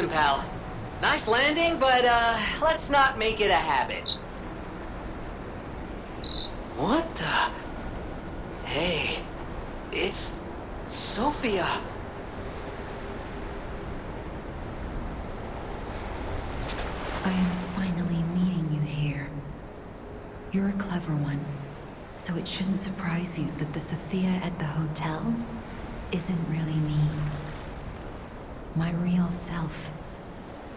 Listen, pal. Nice landing, but, let's not make it a habit. What the... Hey... It's... Sophia. I am finally meeting you here. You're a clever one, so it shouldn't surprise you that the Sophia at the hotel isn't really me. My real self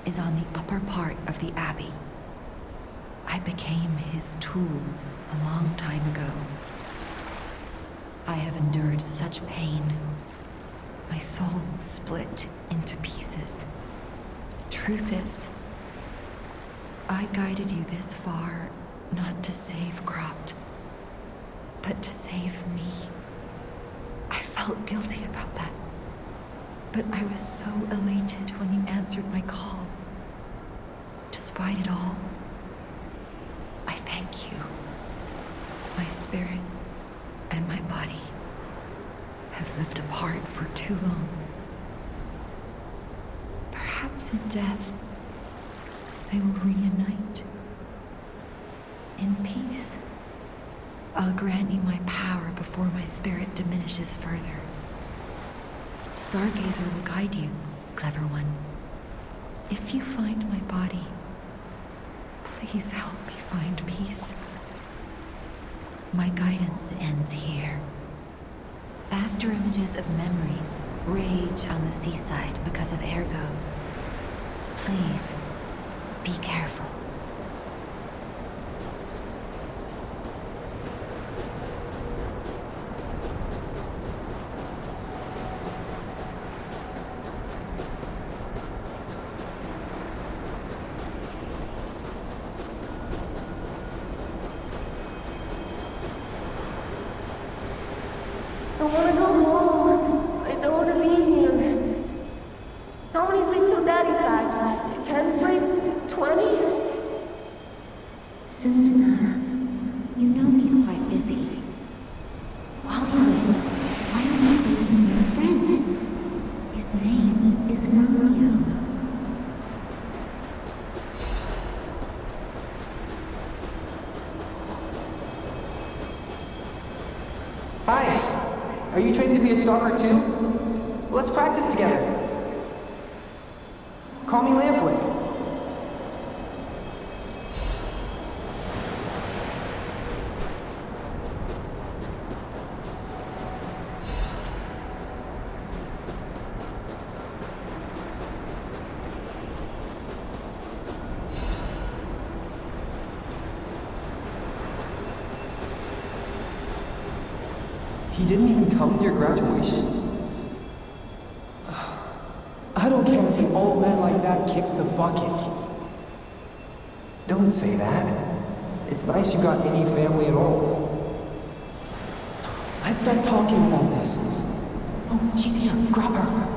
is on the upper part of the Abbey. I became his tool a long time ago. I have endured such pain. My soul split into pieces. Truth is, I guided you this far not to save Cropped, but to save me. I felt guilty about that, but I was so elated when you answered my call. Despite it all, I thank you. My spirit and my body have lived apart for too long. Perhaps in death, they will reunite. In peace, I'll grant you my power before my spirit diminishes further. Stargazer will guide you, clever one. If you find my body, please help me find peace. My guidance ends here. After images of memories rage on the seaside because of Ergo, please be careful. I wanna go home. I don't wanna be here. How many sleeps till Daddy's back? 10 sleeps? 20? Soon enough. You know he's quite busy. While you wait, why don't you bring me your friend? His name is Romeo. Hi! Are you training to be a stalker too? Let's practice together. Call me Lampwick. He didn't even come to your graduation? I don't care if an old man like that kicks the bucket. Don't say that. It's nice you got any family at all. Let's stop talking about this. Oh, she's here. Grab her.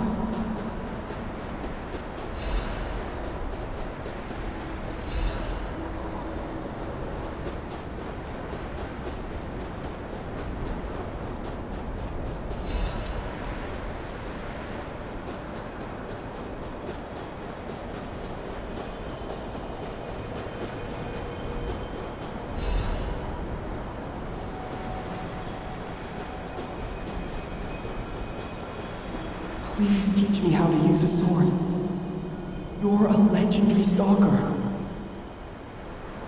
Please teach me how to use a sword. You're a legendary stalker.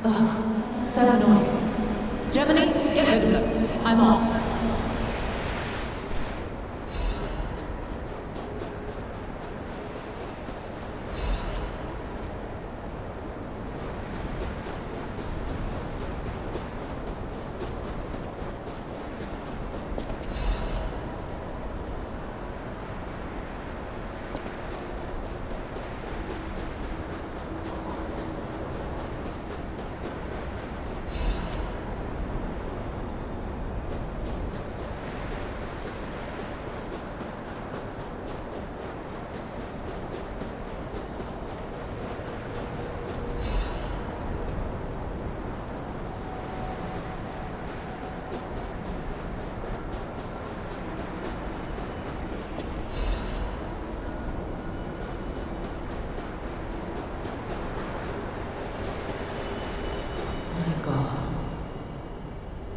Ugh, so annoying. Germany, get rid of them. I'm off.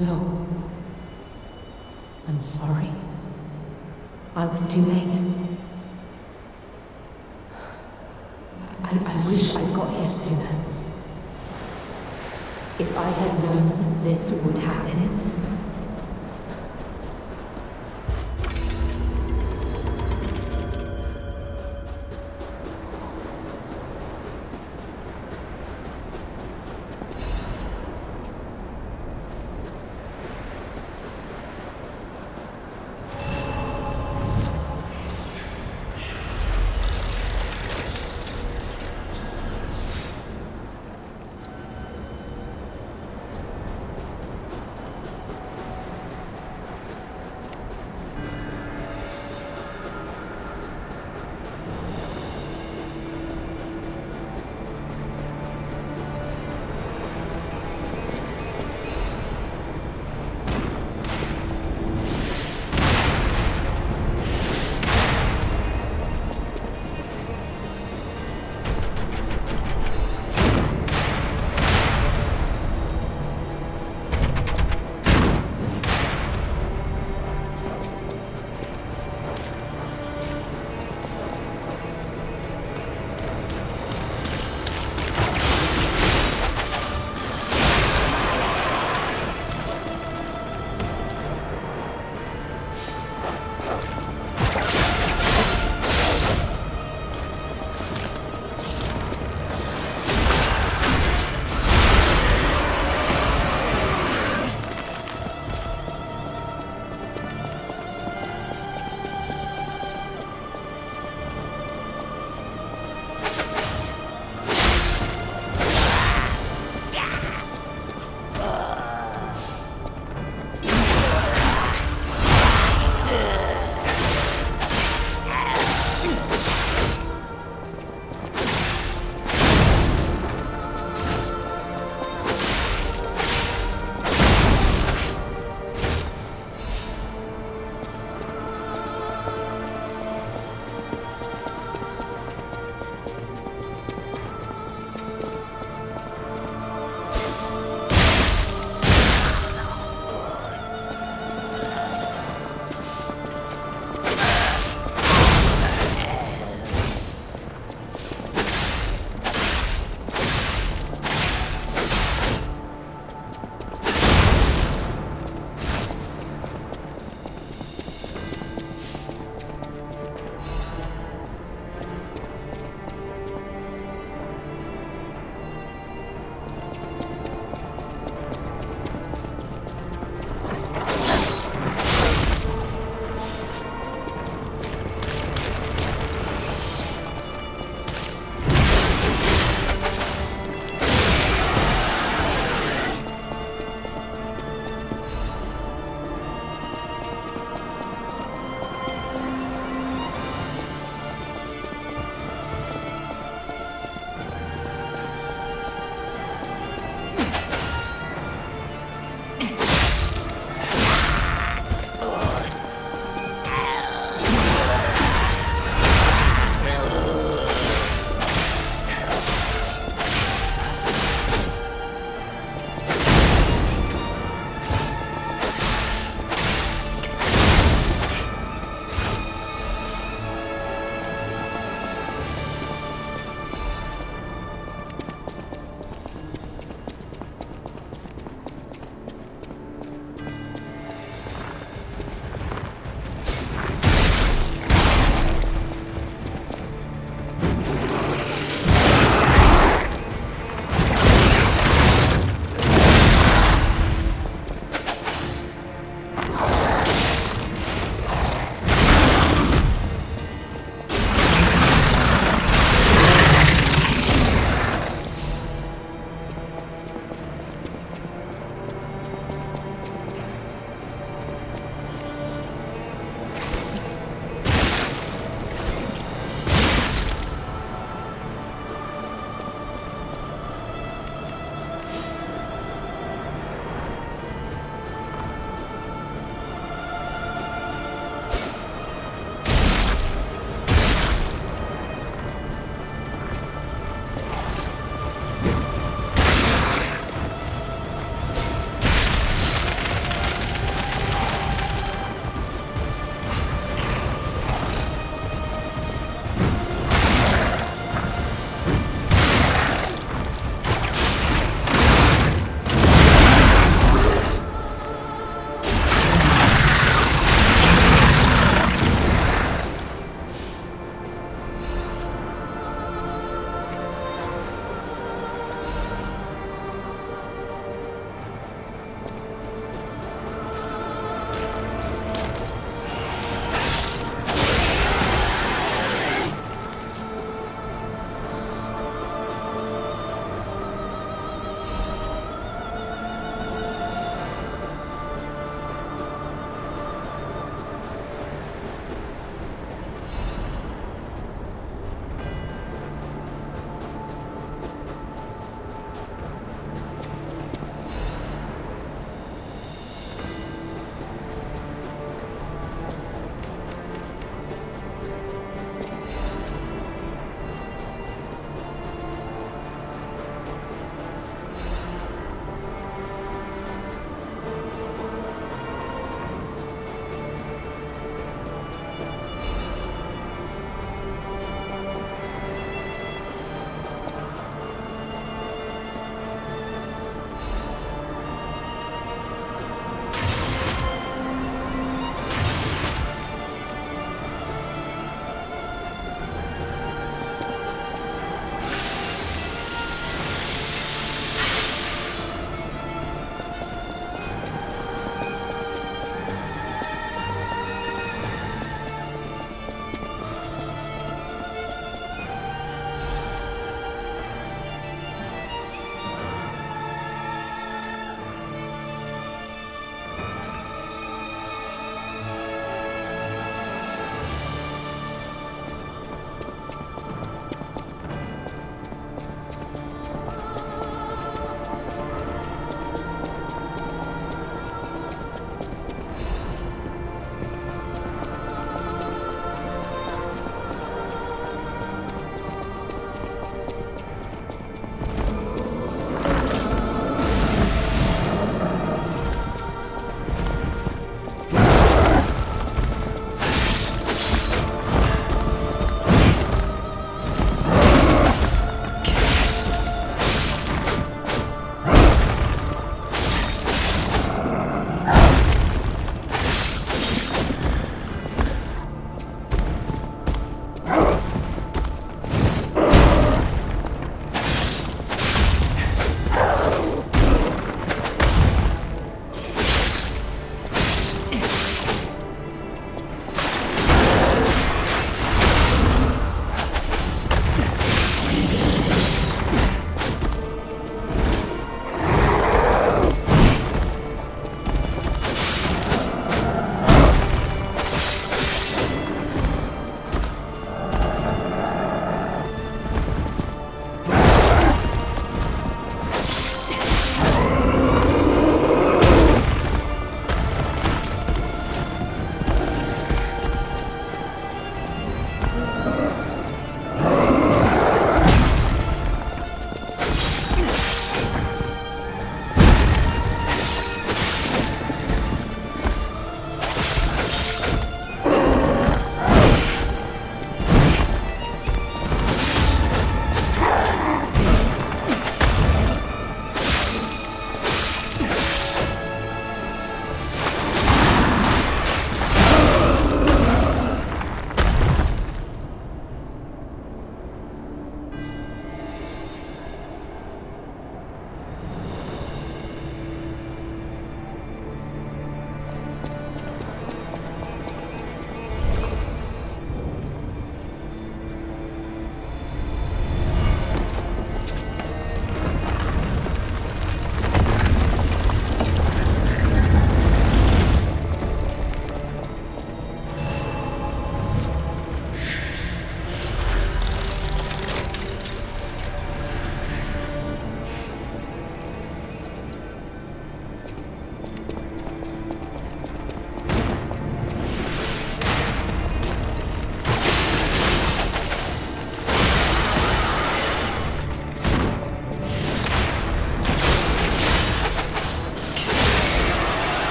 No. I'm sorry. I was too late. I wish I'd got here sooner. If I had known this would happen.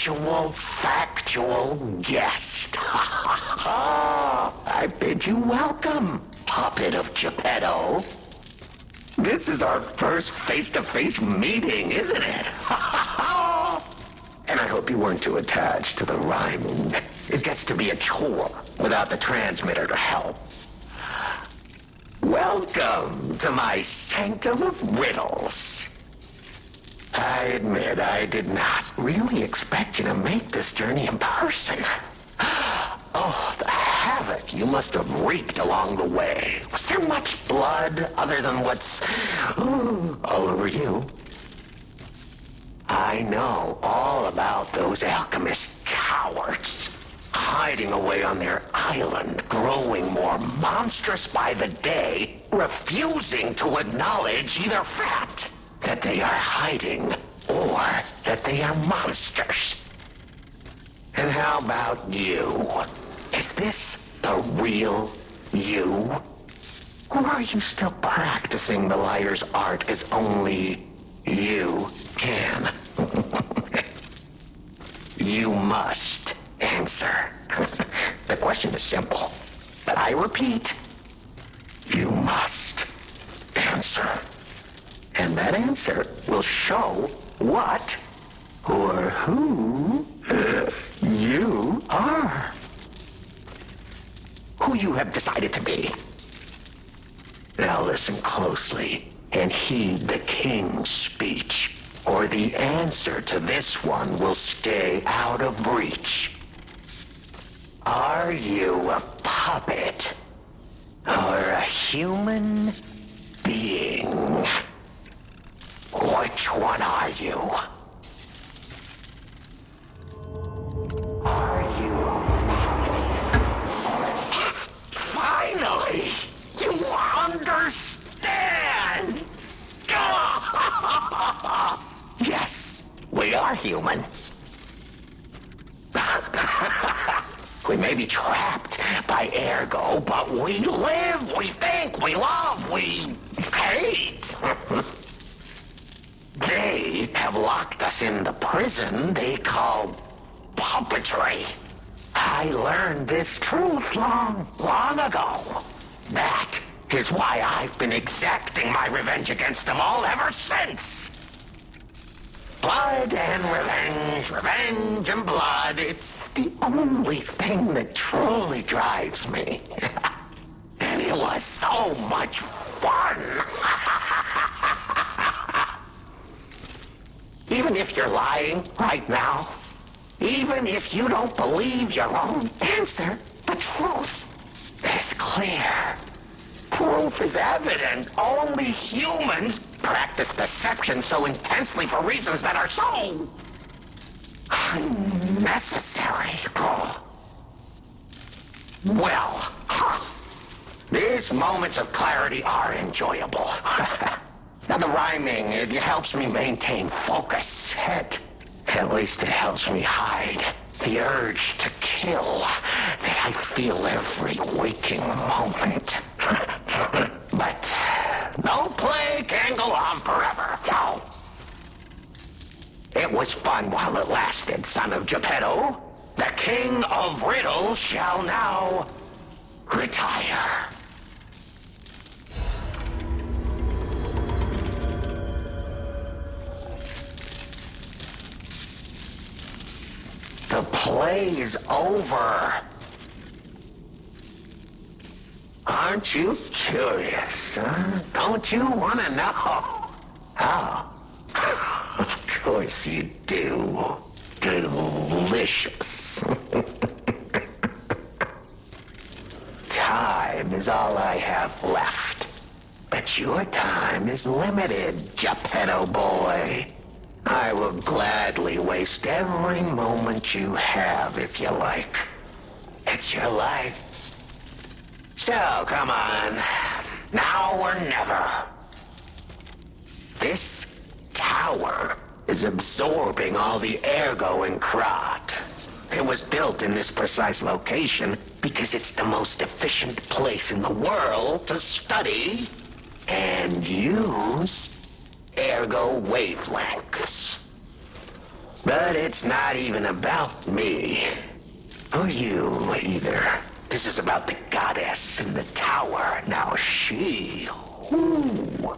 actual, factual guest. I bid you welcome, puppet of Geppetto. This is our first face-to-face meeting, isn't it? And I hope you weren't too attached to the rhyming. It gets to be a chore without the transmitter to help. Welcome to my sanctum of riddles. I admit I did not really expect you to make this journey in person. Oh, the havoc you must have wreaked along the way. Was there much blood other than what's all over you? I know all about those alchemist cowards. Hiding away on their island, growing more monstrous by the day, refusing to acknowledge either fact that they are hiding or that they are monsters. And how about you? Is this the real you? Or are you still practicing the liar's art as only you can? You must answer. The question is simple, but I repeat, you must answer. And that answer will show what or who you are. Who you have decided to be. Now listen closely and heed the king's speech, or the answer to this one will stay out of reach. Are you a puppet or a human being? Which one are you? Are you a puppet? Finally! You understand! Yes, we are human. We may be trapped by ergo, but we live, we think, we love, we hate. They have locked us in the prison they call puppetry. I learned this truth long ago. That is why I've been exacting my revenge against them all ever since. Blood and revenge, revenge and blood. It's the only thing that truly drives me. And it was so much fun. Even if you're lying right now, even if you don't believe your own answer, the truth is clear. Proof is evident. Only humans practice deception so intensely for reasons that are so unnecessary. Well, these moments of clarity are enjoyable. Now the rhyming, it helps me maintain focus. At least it helps me hide the urge to kill that I feel every waking moment. But no play can go on forever. No. It was fun while it lasted, son of Geppetto. The king of riddles shall now retire. The play is over. Aren't you curious, huh? Don't you want to know? How? Of course you do. Delicious. Time is all I have left. But your time is limited, Geppetto boy. I will gladly waste every moment you have if you like. It's your life. So, come on. Now or never. This tower is absorbing all the ergo in Krat. It was built in this precise location because it's the most efficient place in the world to study and use ergo wavelengths. But it's not even about me. Or you, either. This is about the goddess in the tower. Now she, ooh,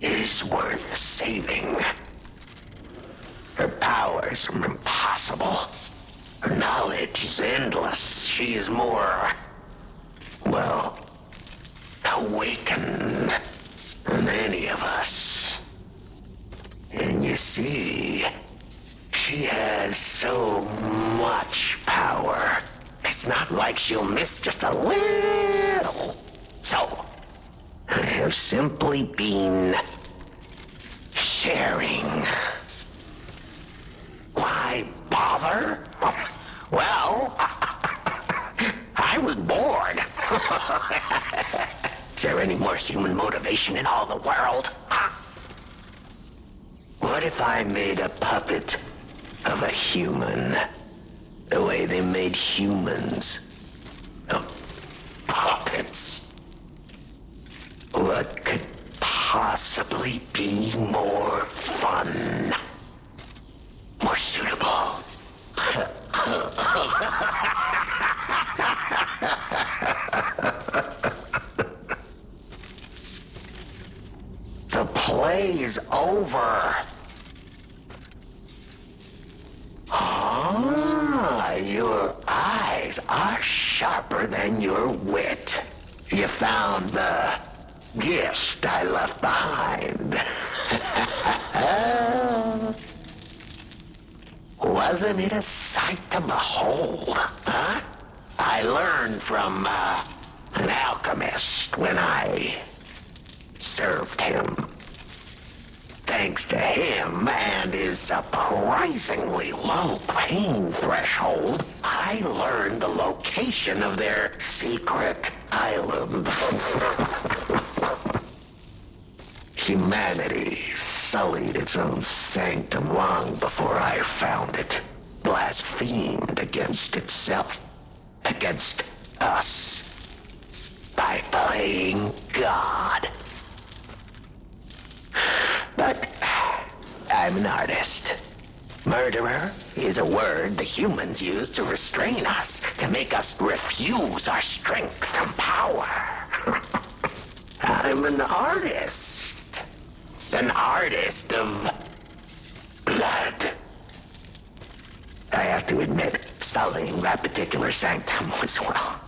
is worth saving. Her powers are impossible. Her knowledge is endless. She is more, well, awakened than any of us. And you see, she has so much power. It's not like she'll miss just a little. So, I have simply been sharing. Why bother? Well, I was bored. Is there any more human motivation in all the world? Huh? What if I made a puppet of a human, the way they made humans of puppets? What could possibly be more fun, more suitable? The play's over. Ah, your eyes are sharper than your wit. You found the gift I left behind. Wasn't it a sight to behold, huh? I learned from an alchemist when I served him. Thanks to him and his surprisingly low pain threshold, I learned the location of their secret island. Humanity sullied its own sanctum long before I found it, blasphemed against itself, against us, by playing God. But I'm an artist. Murderer is a word the humans use to restrain us, to make us refuse our strength and power. I'm an artist. An artist of blood. I have to admit, sullying that particular sanctum was, well,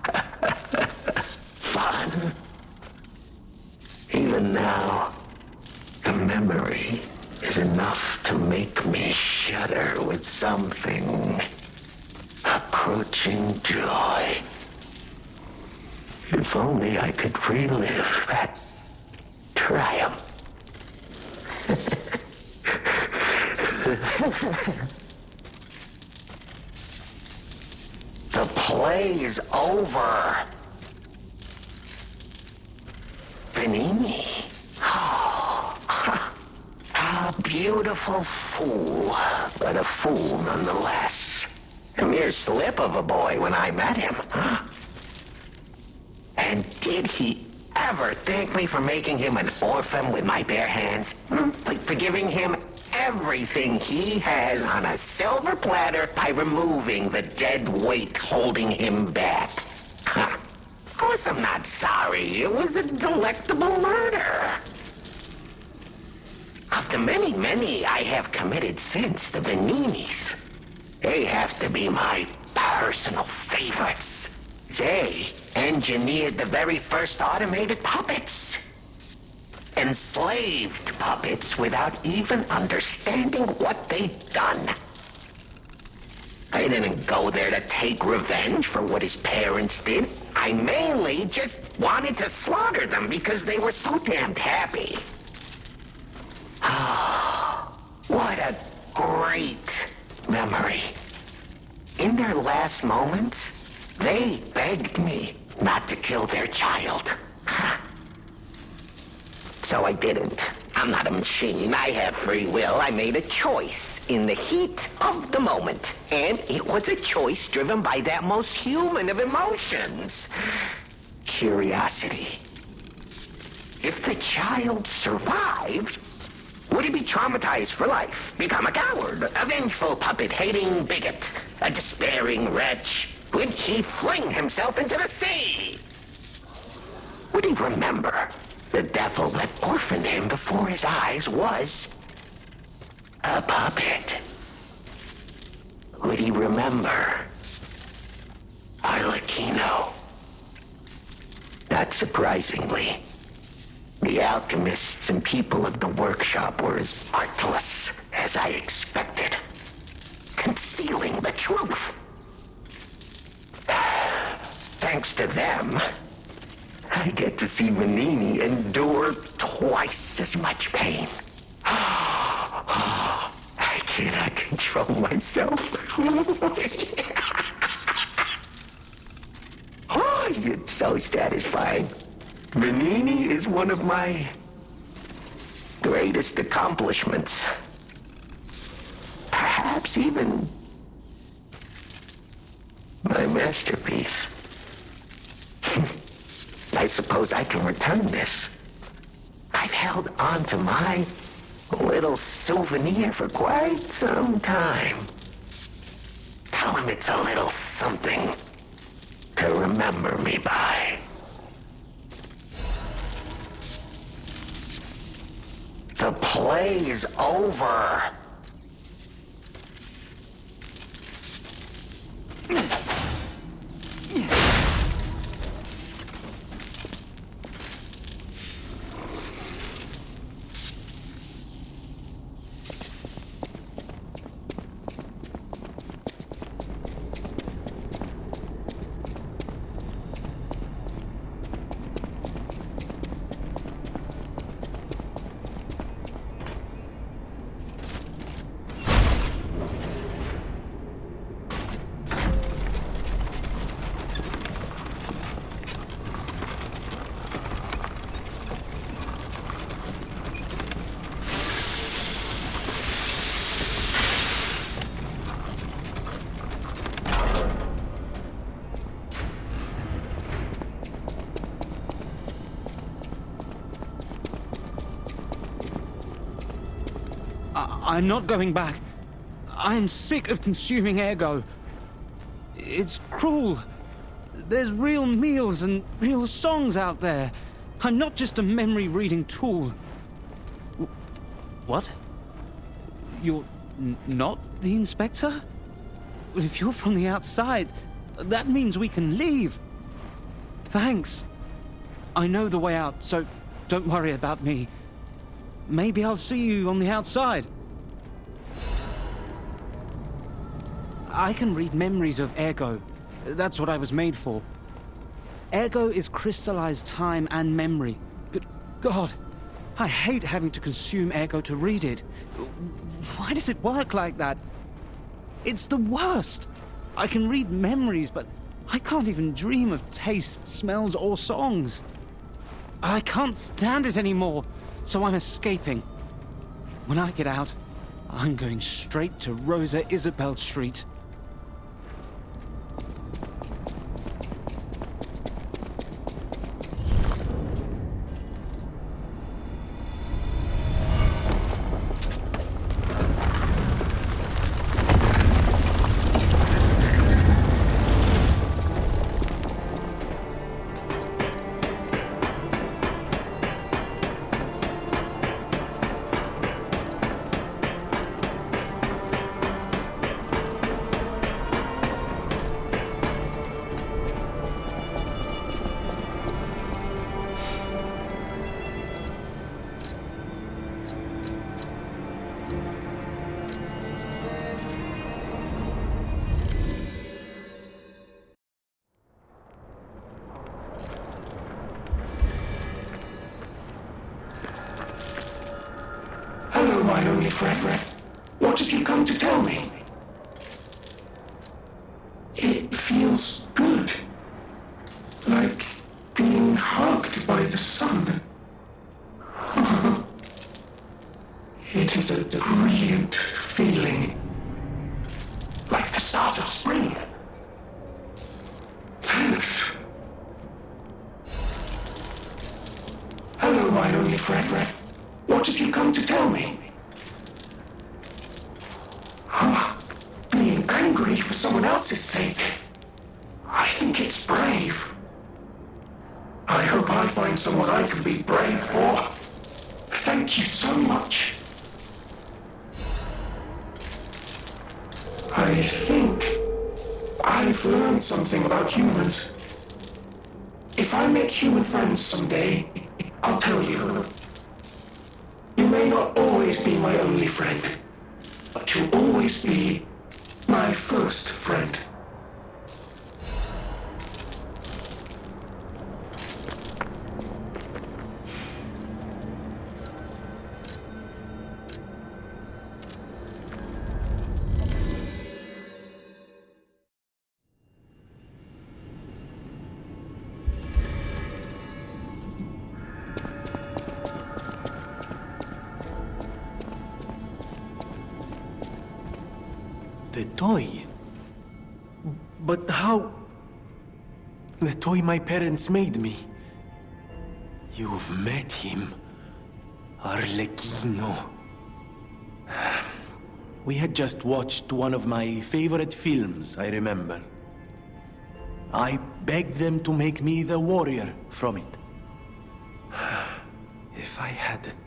fun. Even now, the memory is enough to make me shudder with something approaching joy. If only I could relive that triumph. The play's over. Benini. A beautiful fool, but a fool nonetheless. A mere slip of a boy when I met him, huh? And did he ever thank me for making him an orphan with my bare hands? Like for giving him everything he has on a silver platter by removing the dead weight holding him back. Huh. Of course I'm not sorry. It was a delectable murder. Of the many I have committed since, the Beninis, they have to be my personal favorites. They engineered the very first automated puppets. Enslaved puppets without even understanding what they'd done. I didn't go there to take revenge for what his parents did. I mainly just wanted to slaughter them because they were so damned happy. Oh, what a great memory. In their last moments, they begged me not to kill their child. So I didn't. I'm not a machine. I have free will. I made a choice in the heat of the moment. And it was a choice driven by that most human of emotions. Curiosity. If the child survived, Would he be traumatized for life, become a coward, a vengeful puppet-hating bigot, a despairing wretch? Would he fling himself into the sea? Would he remember the devil that orphaned him before his eyes was a puppet? Would he remember Arlecchino? Not surprisingly, the alchemists and people of the workshop were as artless as I expected, concealing the truth. Thanks to them, I get to see Manini endure twice as much pain. I cannot control myself. Oh, it's so satisfying. Manini is one of my greatest accomplishments. Perhaps even my masterpiece. I suppose I can return this. I've held on to my little souvenir for quite some time. Tell him it's a little something to remember me by. The play's over. I'm not going back. I'm sick of consuming Ergo. It's cruel. There's real meals and real songs out there. I'm not just a memory-reading tool. What? You're not the inspector? Well, if you're from the outside, that means we can leave. Thanks. I know the way out, so don't worry about me. Maybe I'll see you on the outside. I can read memories of Ergo. That's what I was made for. Ergo is crystallized time and memory. Good God, I hate having to consume Ergo to read it. Why does it work like that? It's the worst. I can read memories, but I can't even dream of tastes, smells, or songs. I can't stand it anymore, so I'm escaping. When I get out, I'm going straight to Rosa Isabel Street. Hello, my only friend. What have you come to tell me? It feels good. Like being hugged by the sun. It is a brilliant feeling. Like the start of spring. Thanks. Hello, my only friend. What have you come to tell me? Being angry for someone else's sake. I think it's brave. I hope I find someone I can be brave for. Thank you so much. I think I've learned something about humans. If I make human friends someday, I'll tell you. You may not always be my only friend, but you'll always be my first friend. The toy? But how? The toy my parents made me. You've met him. Arlecchino. We had just watched one of my favorite films, I remember. I begged them to make me the warrior from it. If I hadn't,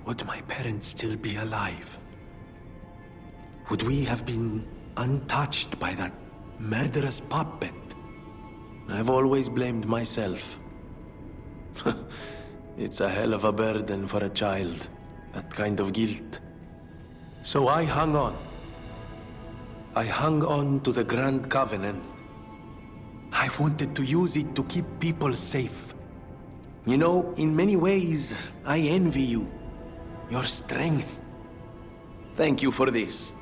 would my parents still be alive? Would we have been untouched by that murderous puppet? I've always blamed myself. It's a hell of a burden for a child, that kind of guilt. So I hung on. I hung on to the Grand Covenant. I wanted to use it to keep people safe. You know, in many ways, I envy you. Your strength. Thank you for this.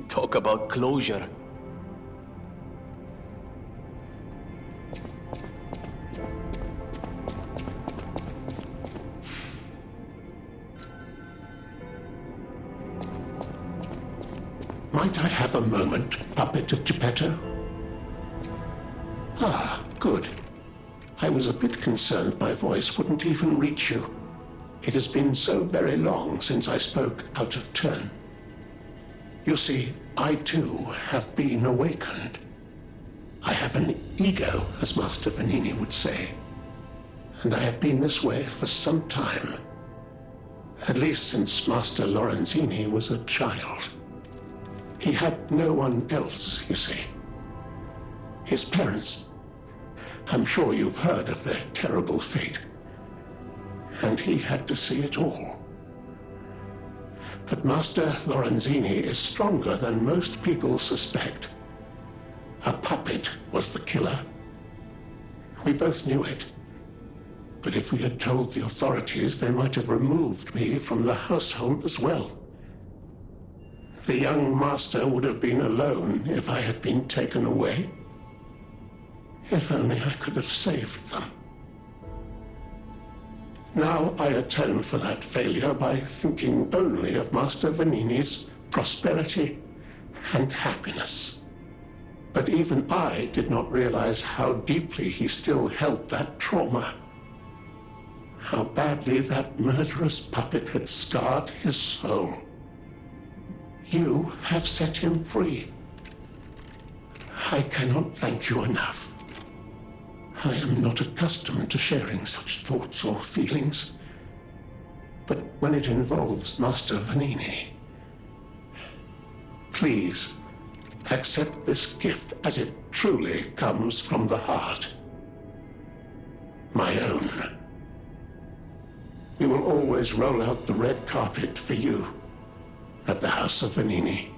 Talk about closure. Might I have a moment, puppet of Geppetto? Ah, good. I was a bit concerned my voice wouldn't even reach you. It has been so very long since I spoke out of turn. You see, I too have been awakened. I have an ego, as Master Vanini would say. And I have been this way for some time. At least since Master Lorenzini was a child. He had no one else, you see. His parents. I'm sure you've heard of their terrible fate. And he had to see it all. But Master Lorenzini is stronger than most people suspect. A puppet was the killer. We both knew it. But if we had told the authorities, they might have removed me from the household as well. The young master would have been alone if I had been taken away. If only I could have saved them. Now I atone for that failure by thinking only of Master Vanini's prosperity and happiness. But even I did not realize how deeply he still held that trauma. How badly that murderous puppet had scarred his soul. You have set him free. I cannot thank you enough. I am not accustomed to sharing such thoughts or feelings. But when it involves Master Vanini, please accept this gift as it truly comes from the heart. My own. We will always roll out the red carpet for you at the House of Vanini.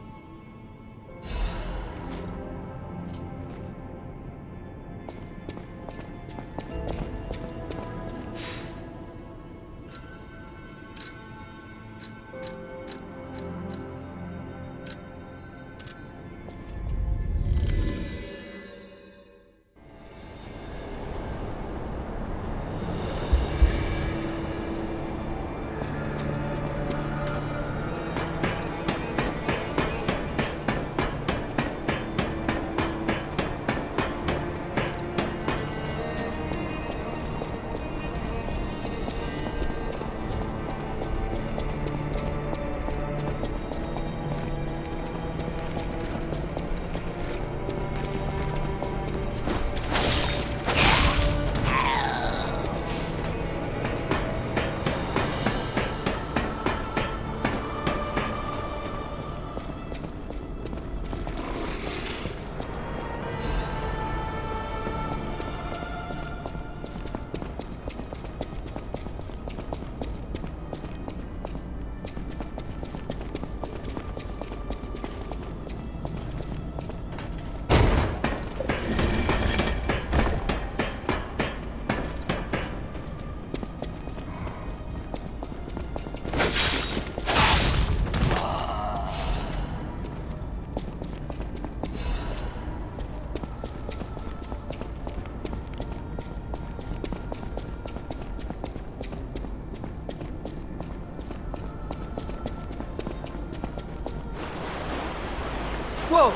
Whoa!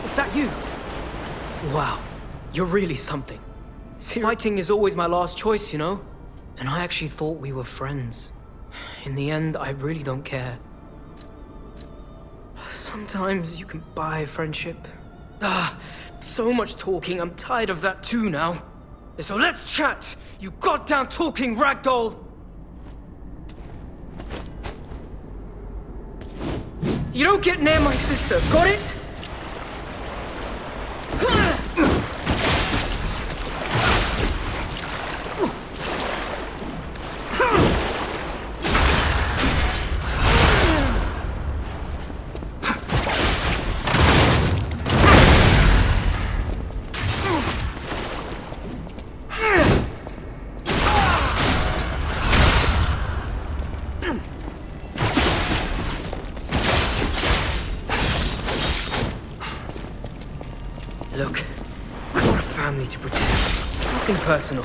Is that you? Wow, you're really something. Fighting is always my last choice, you know? And I actually thought we were friends. In the end, I really don't care. Sometimes you can buy friendship. So much talking, I'm tired of that too now. So let's chat, you goddamn talking ragdoll! You don't get near my sister, got it? Look, I've got a family to protect. Nothing personal.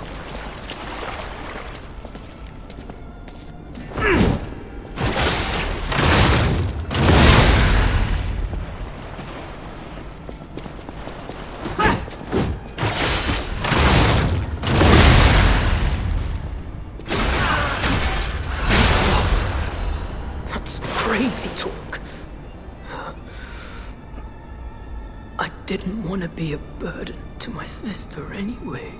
That's crazy talk. I didn't want to be a burden to my sister anyway.